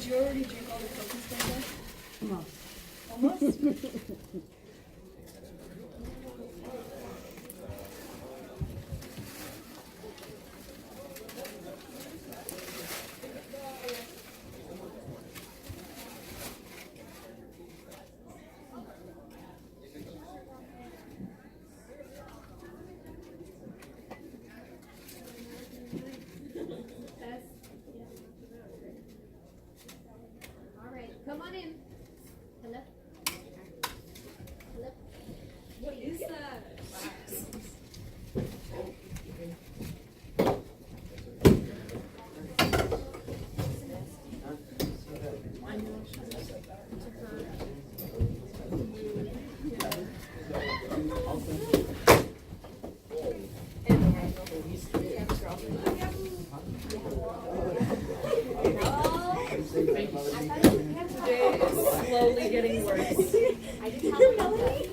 you already drink all the cookies, Brenda? No. Almost? All right, come on in. Hello. Hello. What is that? Today is slowly getting worse. I just have Melanie.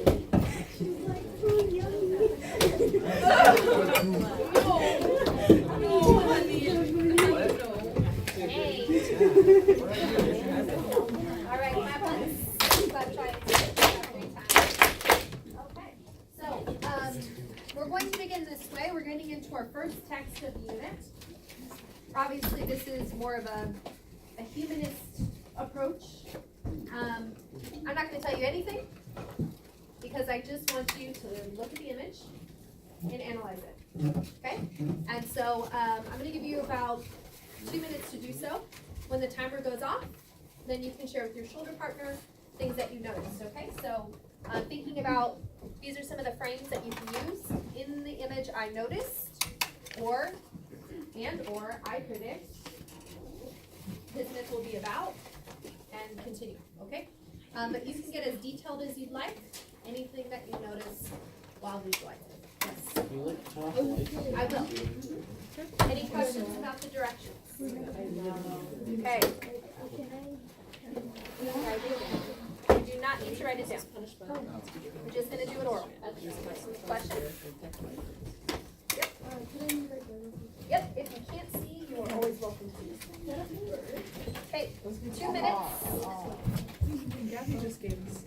No, honey. No. Hey. All right, my buttons. Stop trying to every time. Okay, so we're going to begin this way. We're getting into our first text of the unit. Obviously, this is more of a humanist approach. I'm not going to tell you anything because I just want you to look at the image and analyze it. Okay? And so I'm going to give you about 2 minutes to do so. When the timer goes off, then you can share with your shoulder partner things that you noticed. Okay? So thinking about these are some of the frames that you can use in the image I noticed, or I predict this myth will be about, and continue, okay? But you can get as detailed as you'd like, anything that you notice while visualizing. Yes. You like to talk, right? I will. Any questions about the directions? Okay. You do not need to write it down. We're just going to do it oral. Question? Yep. Yep, if you can't see, you are always welcome to use. Okay, 2 minutes. Gabby just gave us.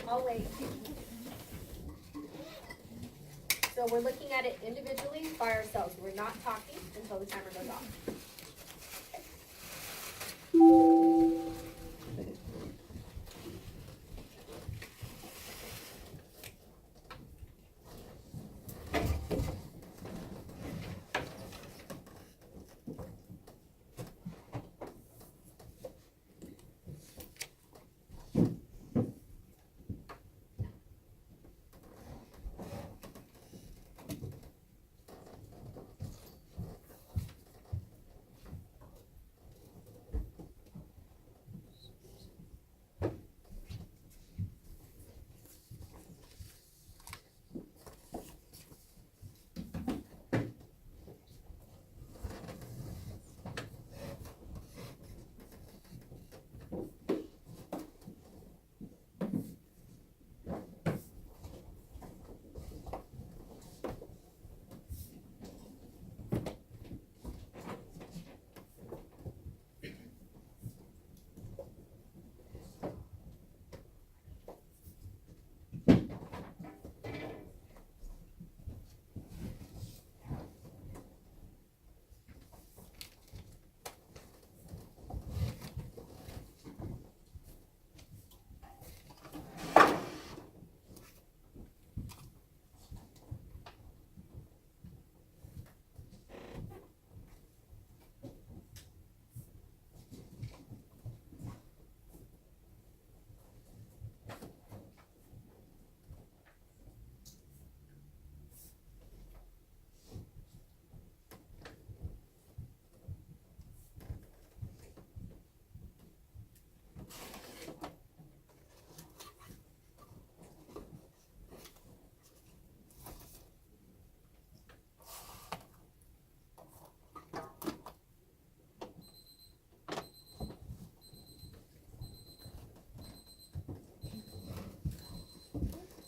I'll wait. So we're looking at it individually by ourselves. We're not talking until the timer goes off.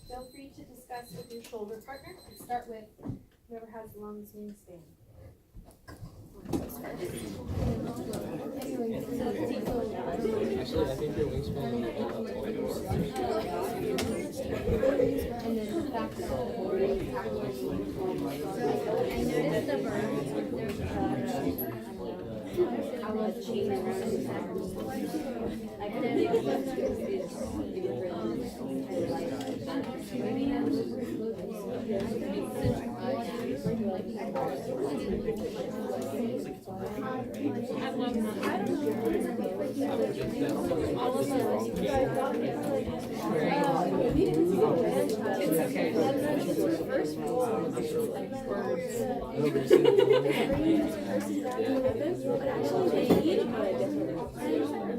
Feel free to discuss with your shoulder partner. Start with whoever has the longest wingspan. Actually, I think your wingspan will go up all And then back to I noticed the birds, there's I was chain around his neck. I couldn't make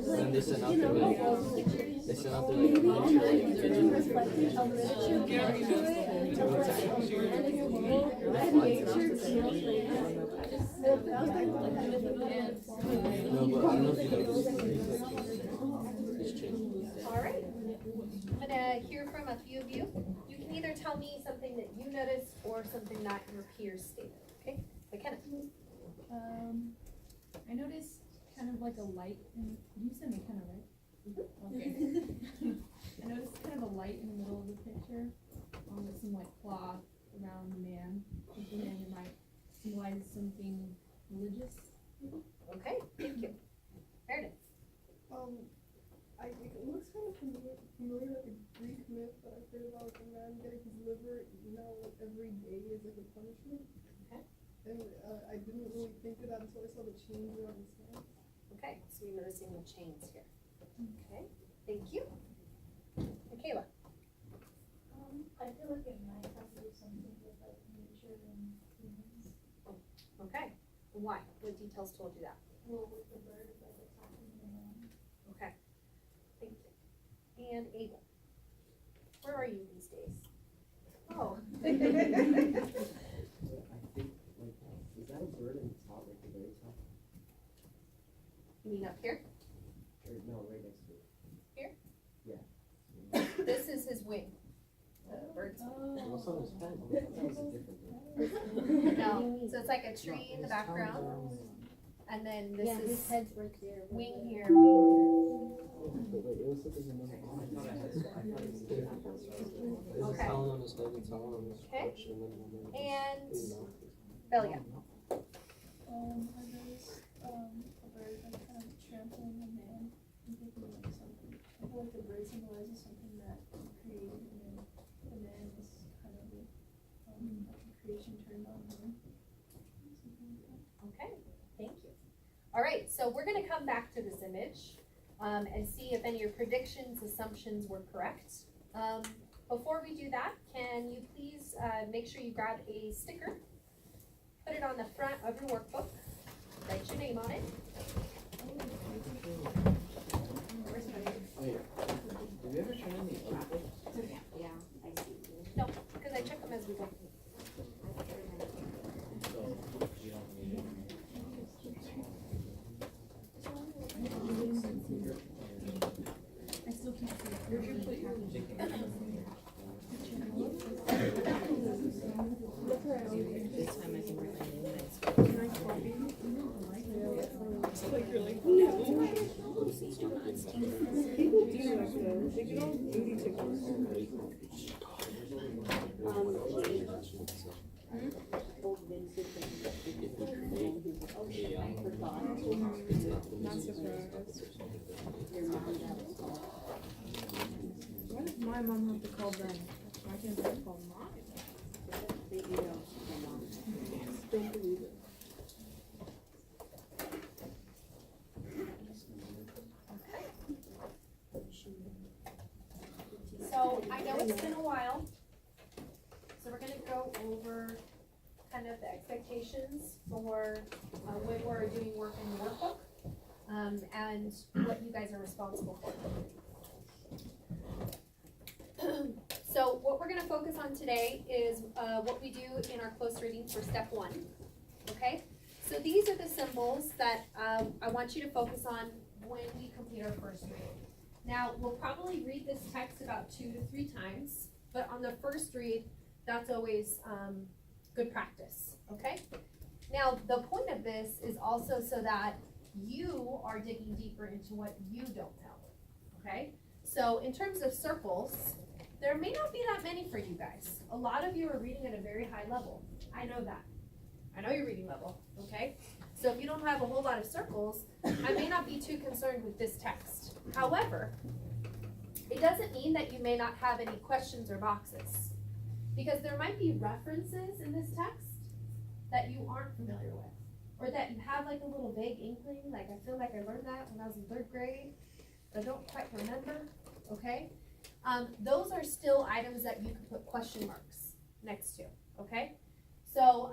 And they sent out their like, they sent out their like miniature No, but I don't know if you noticed. It's changed. All right. I'm gonna hear from a few of you. You can either tell me something that you noticed or something that your peers stated, okay? McKenna. I noticed kind of like a light in, you said McKenna, right? Okay. I noticed kind of a light in the middle of the picture, with some like cloth around the man, thinking that it might symbolize something religious. Okay, thank you. Meredith. It looks kind of familiar like a Greek myth that I've heard about a man getting his liver eaten out every day as like a punishment. Okay. And I didn't really think of that until I saw the chains around his hands. Okay, so you're noticing the chains here. Okay, thank you. Michaela. I feel like it might have to do something with like nature and humans. Okay, why? What details told you that? Well, with the bird like attacking the man. Okay, thank you. And Abel. Where are you these days? Oh. I think, like, is that a bird in the top, like the very top? You mean up here? Or no, right next to it? Here? Yeah. This is his wing. The bird's wing. What's on his head? I thought that was a different bird. No, so it's like a tree in the background, and then this Yeah, his is head's right there. wing here, wing But wait, it was something in the There's a Okay. talon on his head, a talon on his Okay. crotch, and then here. And his mouth. Belia. I noticed a bird like kind of trampling a man and thinking like something. I feel like the bird symbolizes something that he created, and then the man is kind of like the creation turned on him. Something like that. Okay, thank you. All right, so we're gonna come back to this image and see if any of your predictions, assumptions were correct. Before we do that, can you please make sure you grab a sticker, put it on the front of your workbook, write your name on it. Wait, did we ever turn in the other books? Yeah, I see. No, because I check them as we go. So, you don't need it. I still can't see. Where'd you put your? Why does my mom have to call them? Why can't I call mom? Don't believe it. So I know it's been a while, so we're gonna go over kind of the expectations for when we're doing work in the workbook, and what you guys are responsible for. So what we're gonna focus on today is what we do in our close reading for step 1, okay? So these are the symbols that I want you to focus on when we complete our first reading. Now, we'll probably read this text about 2 to 3 times, but on the first read, that's always good practice, okay? Now, the point of this is also so that you are digging deeper into what you don't know, okay? So in terms of circles, there may not be that many for you guys. A lot of you are reading at a very high level. I know that. I know your reading level, okay? So if you don't have a whole lot of circles, I may not be too concerned with this text. However, it doesn't mean that you may not have any questions or boxes, because there might be references in this text that you aren't familiar with, or that you have like a little vague inkling, like I feel like I learned that when I was in 3rd grade, but I don't quite remember, okay? Those are still items that you can put question marks next to, okay? So,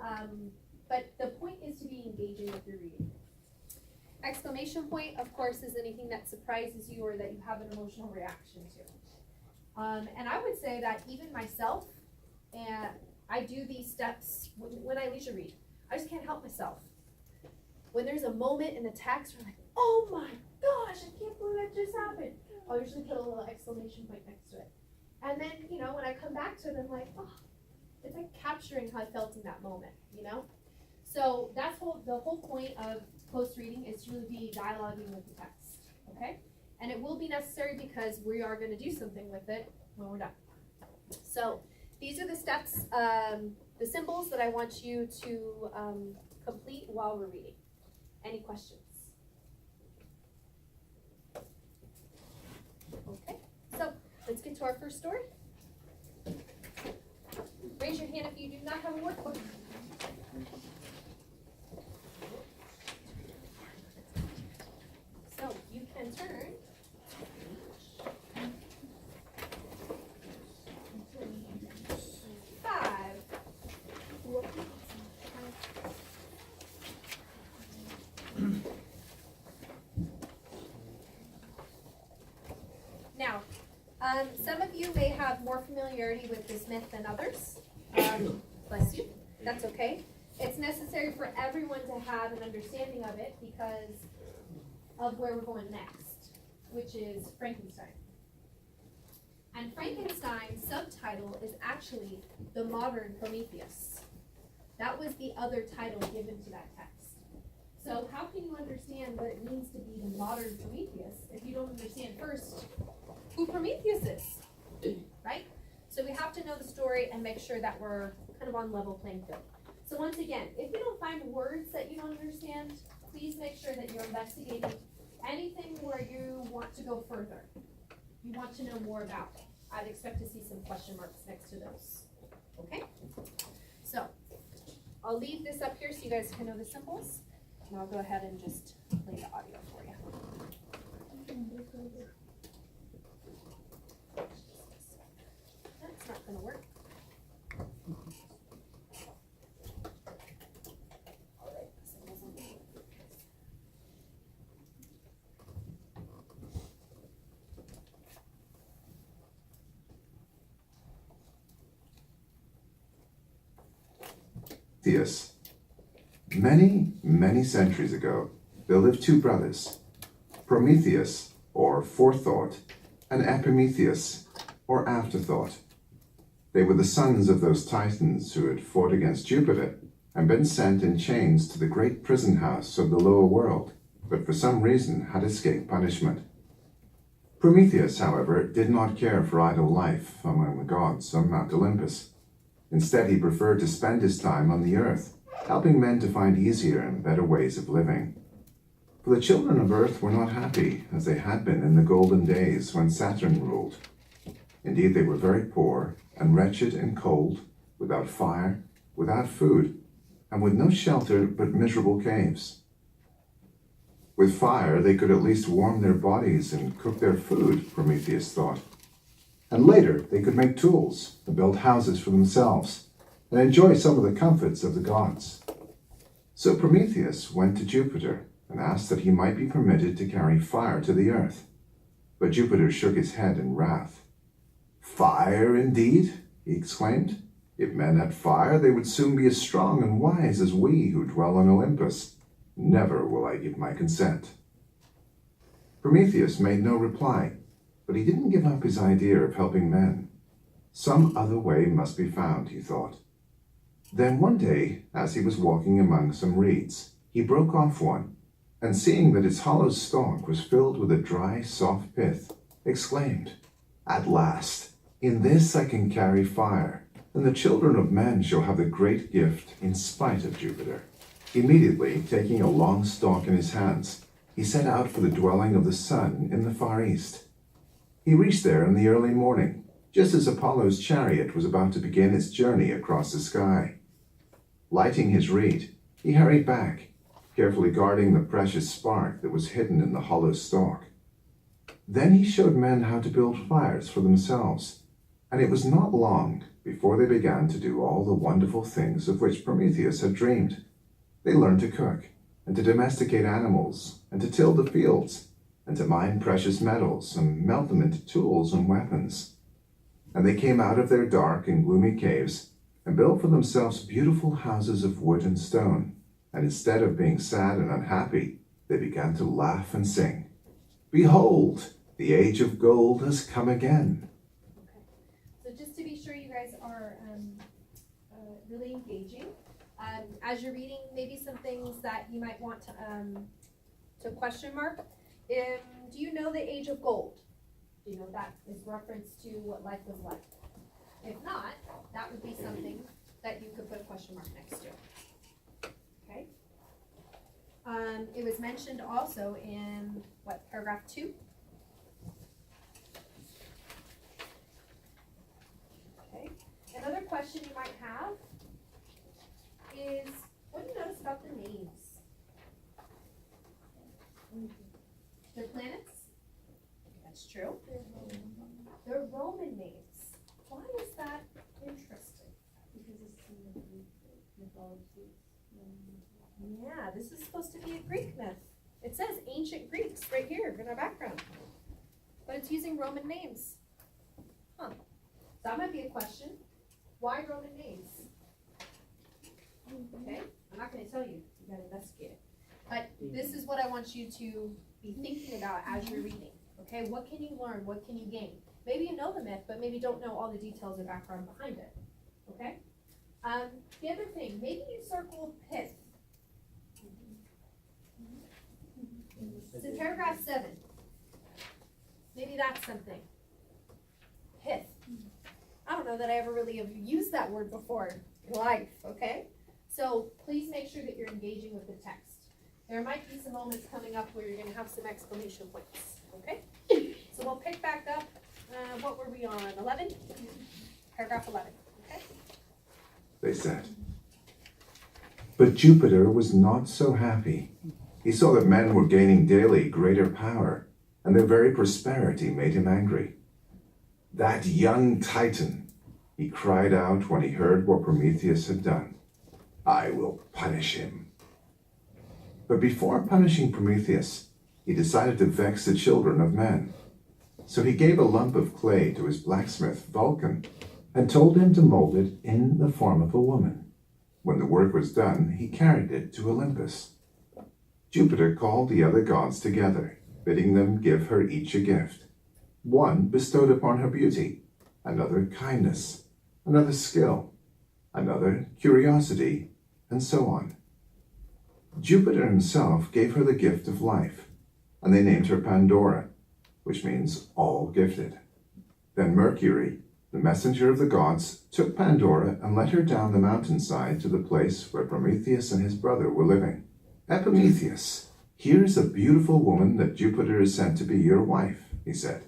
but the point is to be engaging with your reading. Exclamation point, of course, is anything that surprises you or that you have an emotional reaction to. And I would say that even myself, and I do these steps when I leisure read. I just can't help myself. When there's a moment in the text where I'm like, oh my gosh, I can't believe that just happened, I'll usually put a little exclamation point next to it. And then, you know, when I come back to it, I'm like, oh, it's like capturing how I felt in that moment, you know? So that's the whole point of close reading is to really be dialoguing with the text, okay? And it will be necessary because we are going to do something with it when we're done. So these are the steps, the symbols that I want you to complete while we're reading. Any questions? Okay, so let's get to our first story. Raise your hand if you do not have a workbook. So you can turn five. Now, some of you may have more familiarity with this myth than others. Bless you. That's okay. It's necessary for everyone to have an understanding of it because of where we're going next, which is Frankenstein. And Frankenstein's subtitle is actually The Modern Prometheus. That was the other title given to that text. So how can you understand what it means to be the modern Prometheus if you don't understand first who Prometheus is, right? So we have to know the story and make sure that we're kind of on level playing field. So once again, if you don't find words that you don't understand, please make sure that you're investigating anything where you want to go further. You want to know more about. I'd expect to see some question marks next to those. Okay? So I'll leave this up here so you guys can know the symbols. And I'll go ahead and just play the audio for you. That's not going to work. All right, symbols on the board. Prometheus. Many, many centuries ago, there lived two brothers, Prometheus, or forethought, and Epimetheus, or afterthought. They were the sons of those titans who had fought against Jupiter and been sent in chains to the great prison house of the lower world, but for some reason had escaped punishment. Prometheus, however, did not care for idle life among the gods on Mount Olympus. Instead, he preferred to spend his time on the earth, helping men to find easier and better ways of living. For the children of Earth were not happy, as they had been in the golden days when Saturn ruled. Indeed, they were very poor and wretched and cold, without fire, without food, and with no shelter but miserable caves. With fire, they could at least warm their bodies and cook their food, Prometheus thought. And later, they could make tools and build houses for themselves and enjoy some of the comforts of the gods. So Prometheus went to Jupiter and asked that he might be permitted to carry fire to the earth. But Jupiter shook his head in wrath. "Fire, indeed?" he exclaimed. "If men had fire, they would soon be as strong and wise as we who dwell on Olympus. Never will I give my consent." Prometheus made no reply, but he didn't give up his idea of helping men. Some other way must be found, he thought. Then one day, as he was walking among some reeds, he broke off one, and seeing that its hollow stalk was filled with a dry, soft pith, exclaimed, "At last, in this I can carry fire, and the children of men shall have the great gift in spite of Jupiter." Immediately, taking a long stalk in his hands, he set out for the dwelling of the sun in the far east. He reached there in the early morning, just as Apollo's chariot was about to begin its journey across the sky. Lighting his reed, he hurried back, carefully guarding the precious spark that was hidden in the hollow stalk. Then he showed men how to build fires for themselves, and it was not long before they began to do all the wonderful things of which Prometheus had dreamed. They learned to cook, and to domesticate animals, and to till the fields, and to mine precious metals, and melt them into tools and weapons. And they came out of their dark and gloomy caves, and built for themselves beautiful houses of wood and stone, and instead of being sad and unhappy, they began to laugh and sing, "Behold, the age of gold has come again." So just to be sure you guys are really engaging, as you're reading, maybe some things that you might want to question mark. Do you know the age of gold? Do you know that is reference to what life was like? If not, that would be something that you could put a question mark next to. Okay. It was mentioned also in what, paragraph 2? Okay. Another question you might have is, what do you notice about the names? They're planets? That's true. They're Roman names. Why is that interesting? Because it's in the Greek mythology. Yeah, this is supposed to be a Greek myth. It says ancient Greeks right here in our background. But it's using Roman names. Huh. So that might be a question. Why Roman names? Okay, I'm not going to tell you. You got to investigate it. But this is what I want you to be thinking about as you're reading. Okay, what can you learn? What can you gain? Maybe you know the myth, but maybe don't know all the details or background behind it. Okay? The other thing, maybe you circle pith. It's in paragraph 7. Maybe that's something. Pith. I don't know that I ever really have used that word before in life, okay? So please make sure that you're engaging with the text. There might be some moments coming up where you're going to have some exclamation points, okay? So we'll pick back up, what were we on, 11? Paragraph 11, okay? They said. But Jupiter was not so happy. He saw that men were gaining daily greater power, and their very prosperity made him angry. "That young Titan," he cried out when he heard what Prometheus had done. "I will punish him." But before punishing Prometheus, he decided to vex the children of men. So he gave a lump of clay to his blacksmith, Vulcan, and told him to mold it in the form of a woman. When the work was done, he carried it to Olympus. Jupiter called the other gods together, bidding them give her each a gift. One bestowed upon her beauty, another kindness, another skill, another curiosity, and so on. Jupiter himself gave her the gift of life, and they named her Pandora, which means all gifted. Then Mercury, the messenger of the gods, took Pandora and led her down the mountainside to the place where Prometheus and his brother were living. "Epimetheus, here's a beautiful woman that Jupiter has sent to be your wife," he said.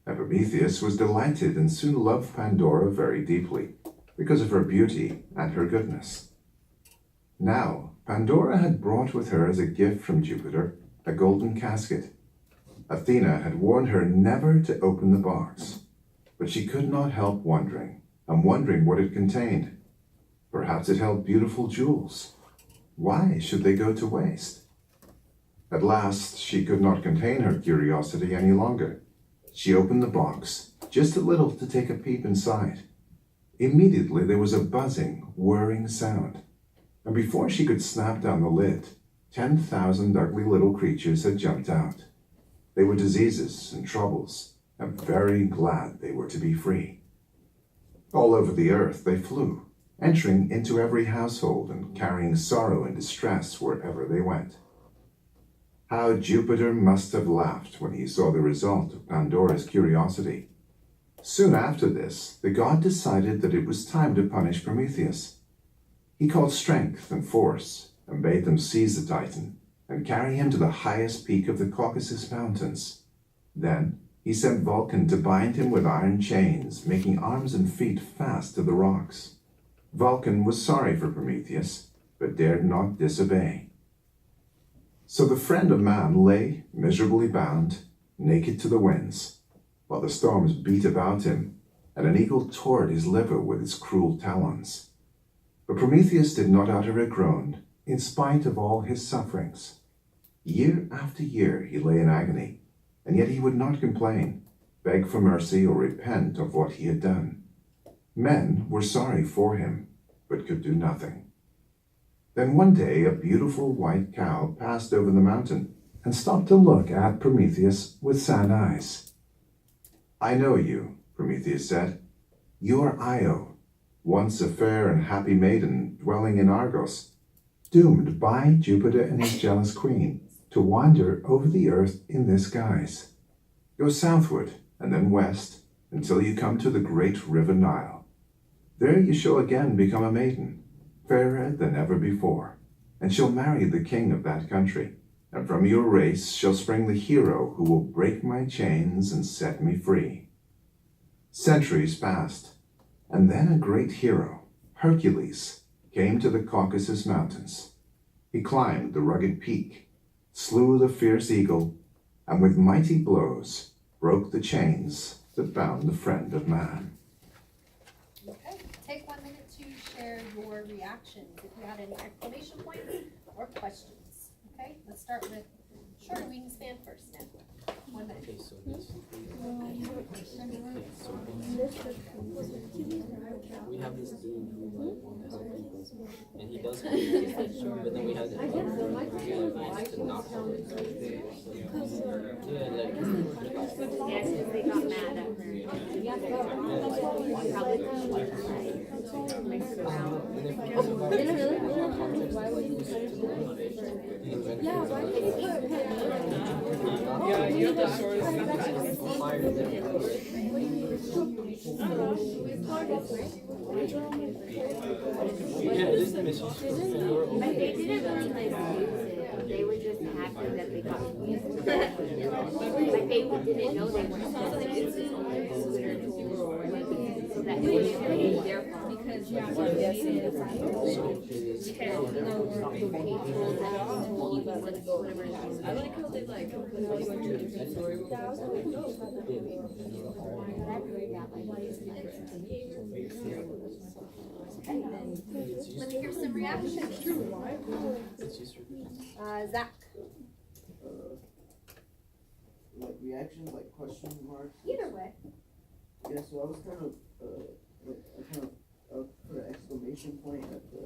Epimetheus was delighted and soon loved Pandora very deeply, because of her beauty and her goodness. Now, Pandora had brought with her as a gift from Jupiter a golden casket. Athena had warned her never to open the box, but she could not help wondering what it contained. Perhaps it held beautiful jewels. Why should they go to waste? At last, she could not contain her curiosity any longer. She opened the box, just a little to take a peep inside. Immediately there was a buzzing, whirring sound, and before she could snap down the lid, 10,000 ugly little creatures had jumped out. They were diseases and troubles, and very glad they were to be free. All over the earth they flew, entering into every household and carrying sorrow and distress wherever they went. How Jupiter must have laughed when he saw the result of Pandora's curiosity. Soon after this, the god decided that it was time to punish Prometheus. He called strength and force and bade them seize the Titan and carry him to the highest peak of the Caucasus Mountains. Then he sent Vulcan to bind him with iron chains, making arms and feet fast to the rocks. Vulcan was sorry for Prometheus, but dared not disobey. So the friend of man lay, miserably bound, naked to the winds, while the storms beat about him, and an eagle tore at his liver with its cruel talons. But Prometheus did not utter a groan, in spite of all his sufferings. Year after year he lay in agony, and yet he would not complain, beg for mercy, or repent of what he had done. Men were sorry for him, but could do nothing. Then one day a beautiful white cow passed over the mountain and stopped to look at Prometheus with sad eyes. "I know you," Prometheus said. "You are Io, once a fair and happy maiden dwelling in Argos, doomed by Jupiter and his jealous queen to wander over the earth in this guise. Go southward and then west until you come to the great river Nile. There you shall again become a maiden, fairer than ever before, and shall marry the king of that country, and from your race shall spring the hero who will break my chains and set me free." Centuries passed, and then a great hero, Hercules, came to the Caucasus Mountains. He climbed the rugged peak, slew the fierce eagle, and with mighty blows broke the chains that bound the friend of man. Okay, take 1 minute to share your reactions, if you had any exclamation points or questions. Okay, let's start with Shorty Wingspan first now. 1 minute. Okay, so this. We have this dude who has a and he does but then we had to advice to not hold it. Yeah, like Yeah, since they got mad at her. Probably mix it around. and if you think about it, in context, like he was the Yeah, you're the source. Yeah, this is But they didn't really like use it. They were just happy that they got used. Like they didn't know they weren't supposed to use it. So that it wouldn't be their fault. Because I like how they like went to a different story with Let me hear some reactions. Zach. Like reactions, like question marks. Either way. Yeah, so I was kind of, put an exclamation point at the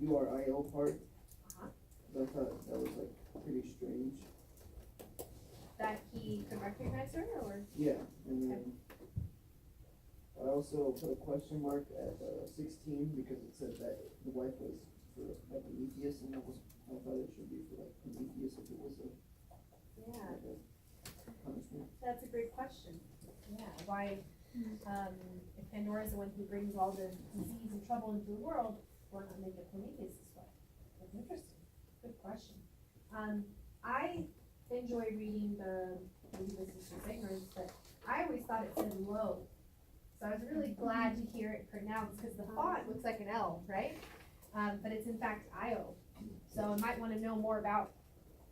URIO part. I thought that was like pretty strange. That he could recognize her, or? Yeah, and then I also put a question mark at 16 because it said that the wife was for like Prometheus, and I thought it should be for like Prometheus if it was a punishment. That's a great question. Yeah, why, if Pandora is the one who brings all the disease and trouble into the world, why not make it Prometheus this way? That's interesting. Good question. I enjoy reading maybe this is just ignorance, but I always thought it said low. So I was really glad to hear it pronounced, because the font looks like an L, right? But it's in fact Io. So I might want to know more about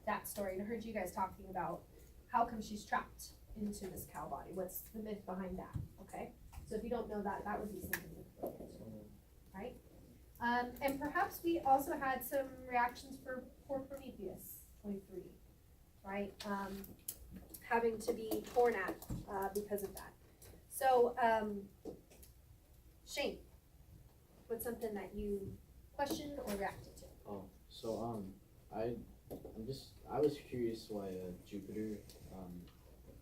that story. And I heard you guys talking about how come she's trapped into this cow body. What's the myth behind that? Okay. So if you don't know that, that would be something to look into, right? And perhaps we also had some reactions for poor Prometheus, 23, right? Having to be torn at because of that. So, Shane, what's something that you questioned or reacted to? Oh, so I was curious why Jupiter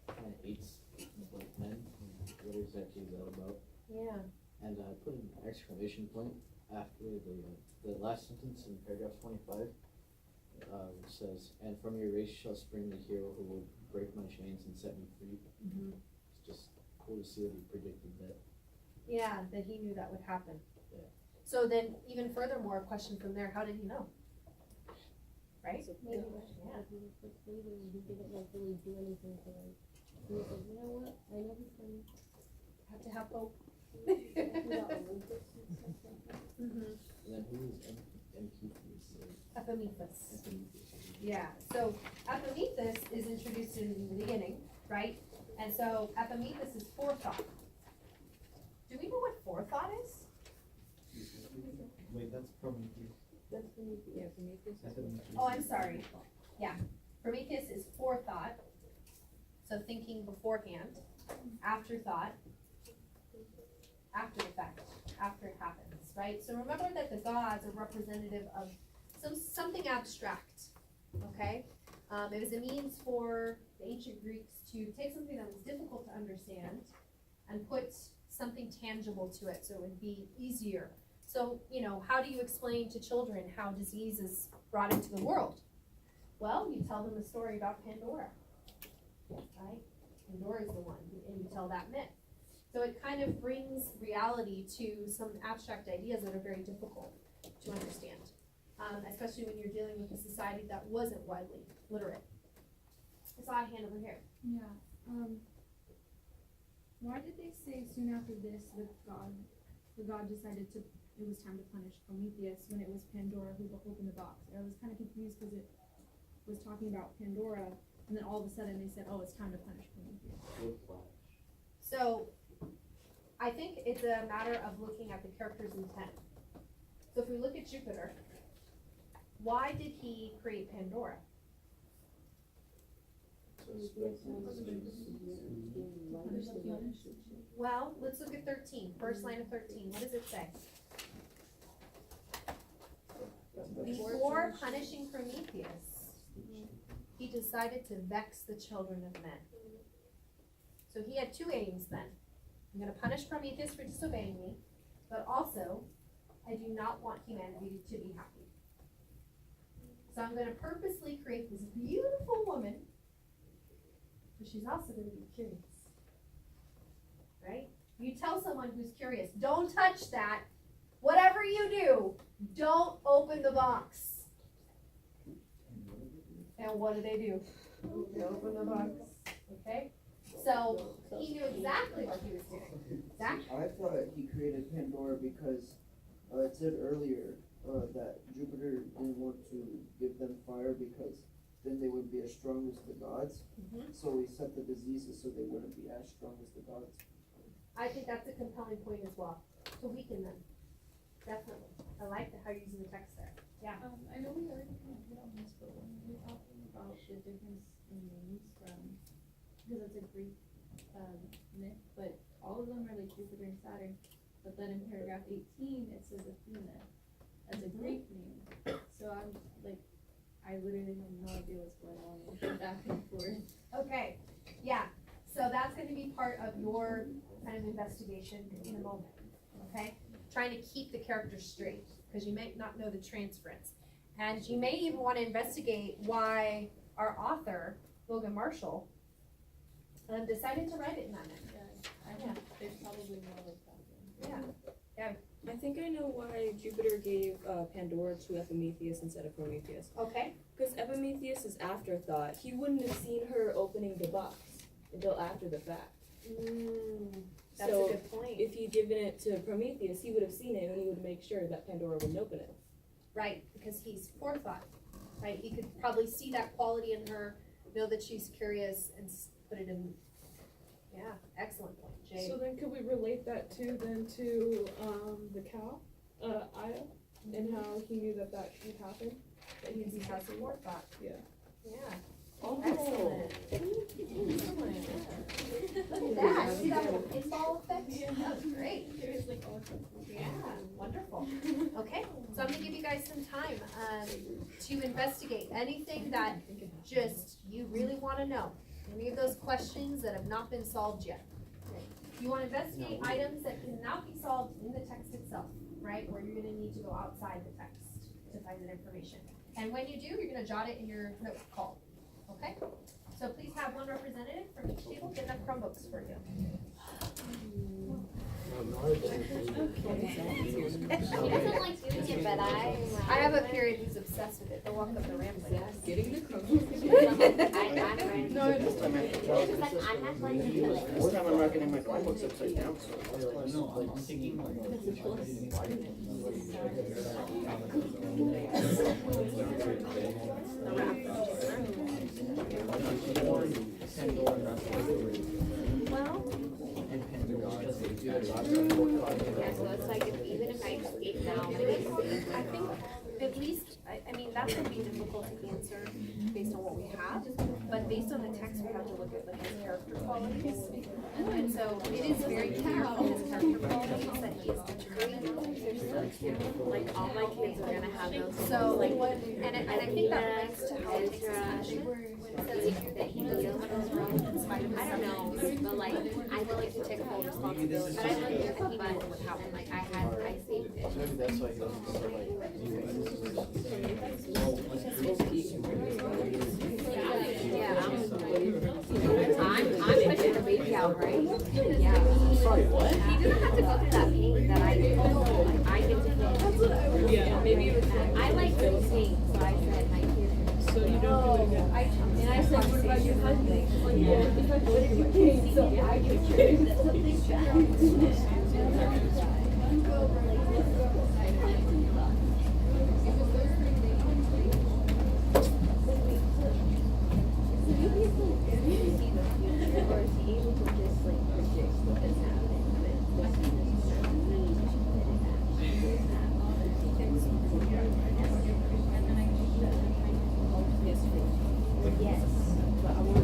kind of hates like men. What exactly is that about? Yeah. And I put an exclamation point after the last sentence in paragraph 25. which says, "And from your race shall spring the hero who will break my chains and set me free." It's just cool to see that he predicted that. Yeah, that he knew that would happen. Yeah. So then, even furthermore, a question from there, how did he know? Right? Maybe Yeah. he was like leaving and he didn't like really do anything to like, he was like, you know what, I know he's gonna Have to have hope. without Olympus and stuff like that. Mhm. And then who is Epimetheus? Epimetheus. Yeah, so Epimetheus is introduced in the beginning, right? And so Epimetheus is forethought. Do we know what forethought is? Wait, that's Prometheus. That's Prometheus. Yeah, Prometheus. Oh, I'm sorry. Yeah, Prometheus is forethought, so thinking beforehand, afterthought, after the fact, after it happens, right? So remember that the gods are representative of something abstract, okay? It was a means for the ancient Greeks to take something that was difficult to understand and put something tangible to it so it would be easier. So, how do you explain to children how disease is brought into the world? Well, you tell them a story about Pandora, right? Pandora is the one, and you tell that myth. So it kind of brings reality to some abstract ideas that are very difficult to understand, especially when you're dealing with a society that wasn't widely literate. I saw a hand over here. Yeah, why did they say soon after this the god decided it was time to punish Prometheus when it was Pandora who opened the box? I was kind of confused because it was talking about Pandora, and then all of a sudden they said, oh, it's time to punish Prometheus. So I think it's a matter of looking at the character's intent. So if we look at Jupiter, why did he create Pandora? Well, let's look at 13, first line of 13. What does it say? Before punishing Prometheus, he decided to vex the children of men. So he had two aims then. I'm going to punish Prometheus for disobeying me, but also, I do not want humanity to be happy. So I'm going to purposely create this beautiful woman, but she's also going to be curious. Right? You tell someone who's curious, don't touch that. Whatever you do, don't open the box. And what do? They open the box. Okay? So he knew exactly what he was doing. Zach? I thought he created Pandora because it said earlier that Jupiter didn't want to give them fire because then they would be as strong as the gods. So he set the diseases so they wouldn't be as strong as the gods. I think that's a compelling point as well, to weaken them. Definitely. I like how you're using the text there. Yeah. I know we already kind of hit on this, but when we were talking about the difference in names from, because it's a Greek myth, but all of them are like Jupiter and Saturn. But then in paragraph 18, it says Athena as a Greek name. So I'm like, I literally have no idea what's going on back and forth. Okay. Yeah. So that's going to be part of your kind of investigation in a moment. Okay? Trying to keep the characters straight because you may not know the transference. And you may even want to investigate why our author, Logan Marshall, decided to write it in that manner. I think there's probably more like that. Yeah. I think I know why Jupiter gave Pandora to Epimetheus instead of Prometheus. Okay. Because Epimetheus is afterthought. He wouldn't have seen her opening the box until after the fact. That's So a good point. if he'd given it to Prometheus, he would have seen it and he would make sure that Pandora wouldn't open it. Right, because he's forethought. Right, he could probably see that quality in her, know that she's curious, and put it in. Yeah, excellent point, Jay. So then could we relate that to the cow, Aya, and how he knew that would happen? That Because he be has happy? forethought. Yeah. Yeah. Oh. Excellent. Excellent. Look at that. See that little pinball effect? That was great. Yeah, wonderful. Okay, so I'm gonna give you guys some time to investigate anything that just you really want to know. Any of those questions that have not been solved yet. You want to investigate items that cannot be solved in the text itself, right? Where you're gonna need to go outside the text to find that information. And when you do, you're gonna jot it in your note call, okay? So please have one representative from each table get enough Chromebooks for you. He doesn't like doing it, but I have a period who's obsessed with it. They'll walk up the ramp like this. Getting the Chromebook. I'm ready. No, this time I It's like, I'm not going to do it. This time I'm not getting my Chromebooks upside down, so. No, I'm thinking Yeah, so it's like, even if I escape now, I'm gonna escape. I think at least, I mean, that would be difficult to answer based on what we have, but based on the text, we have to look at like his character qualities. And so it is very clear from his character qualities that he is determined. They're so cute. Like, all my kids are gonna have those. So, like, and I think that links to how he takes his passion. that he feels In spite of I don't know, but like, I feel like to take full responsibility. But I like it, but like, I saved it. Maybe that's why he doesn't feel like. Yeah, I'm pushing the baby out, right? Yeah. Sorry, what? He doesn't have to go through that pain that I do. Like, I get to Yeah, maybe it was. I like good pain, so I said my kids. So you don't do it again. And I said, what about your husband? Well, yeah, if I go to your case, so I Yes.